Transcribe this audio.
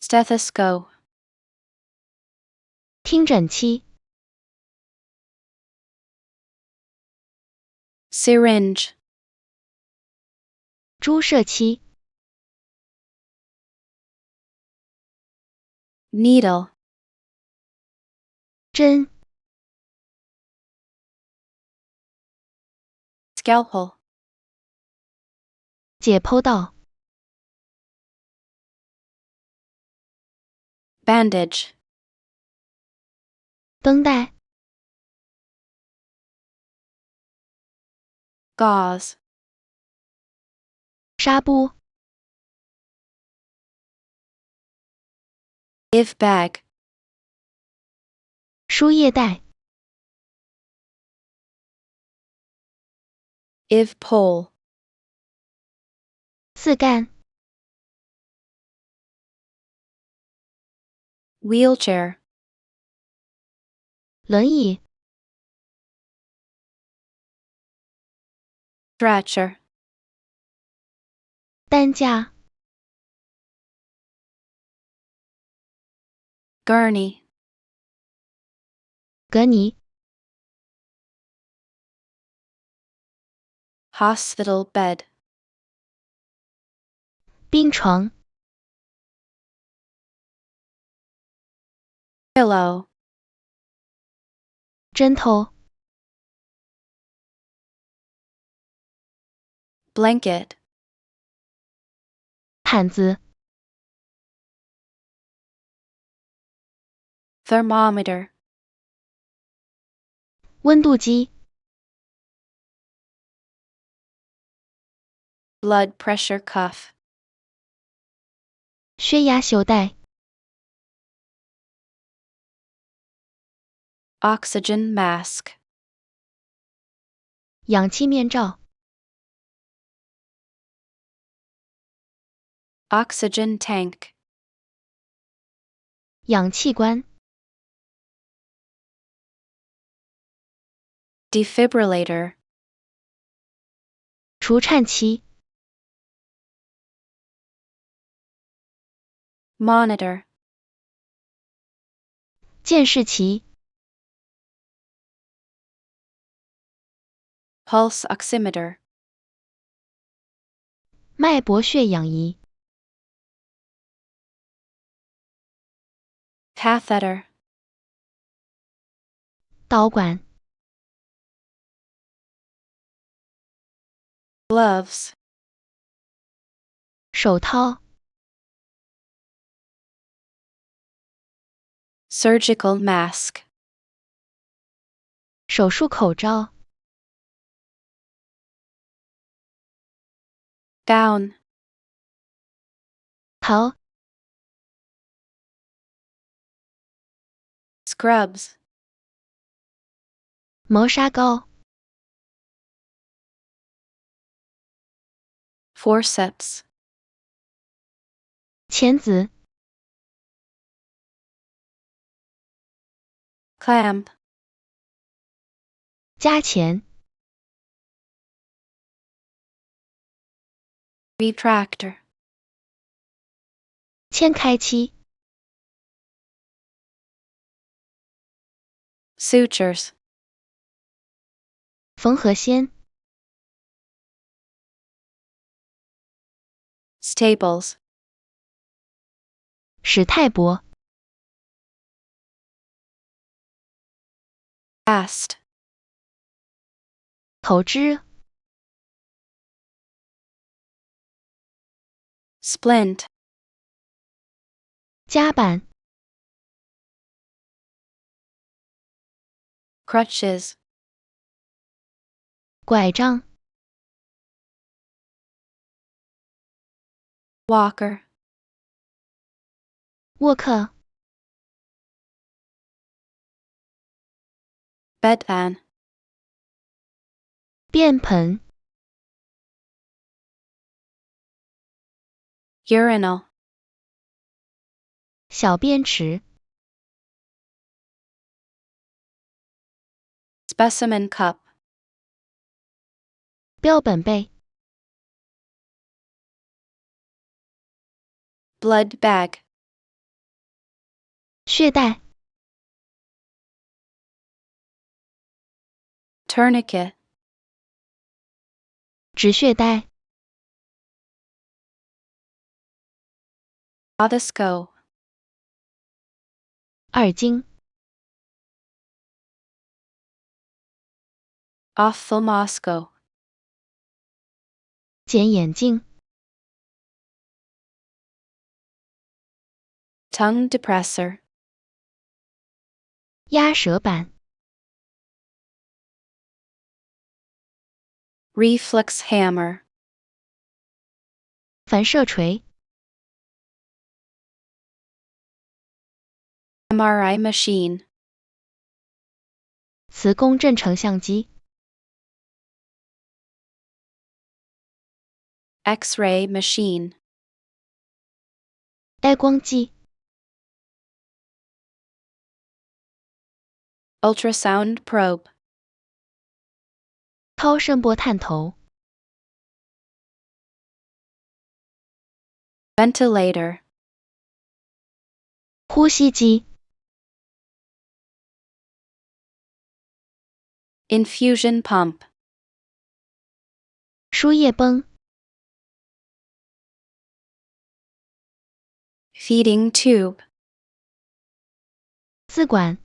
Stethoscope. 听诊器。Syringe. 注射器。Needle. 针。Scalpel. 解剖刀。Bandage. 绷带。Gauze. 纱布。Give bag. 输液袋。Give pole. 四干。Wheelchair. 轮椅。Stretcher. 担架。Gurney. 隔尼。Hospital bed. 病床。Pillow. 针头。Blanket. 毯子。Thermometer. 温度计。Blood pressure cuff. 血压袖带。Oxygen mask. 氧气面罩。Oxygen tank. 氧气罐。Defibrillator. 除颤器。Monitor. 监视器。Pulse oximeter. 脉搏血氧仪。Catheter. 导管。Gloves. 手套。Surgical mask. 手术口罩。Gown. 桃。Scrubs. 磨砂膏。Forceps. 钳子。Clamp. 加钳。Retractor. 切开器。Sutures. 缝合线。Staples. 史泰博。Cast. 投掷。Splint. 夹板。Crutches. 拐杖。Walker. 沃克。Bedpan. 便盆。Urinal. 小便池。Specimen cup. 标本杯。Blood bag. 血带、 tourniquet, 止血带、 otoscope, 二经、 ophthalmoscope, 剪眼镜、 tongue depressor, 压舌板、 reflex hammer, 反射锤、 MRI machine, 磁共振成像机、 X-ray machine, X 光机、 ultrasound probe, 超声波探头、 ventilator, 呼吸机、 infusion pump, 输液泵、 feeding tube, 支管、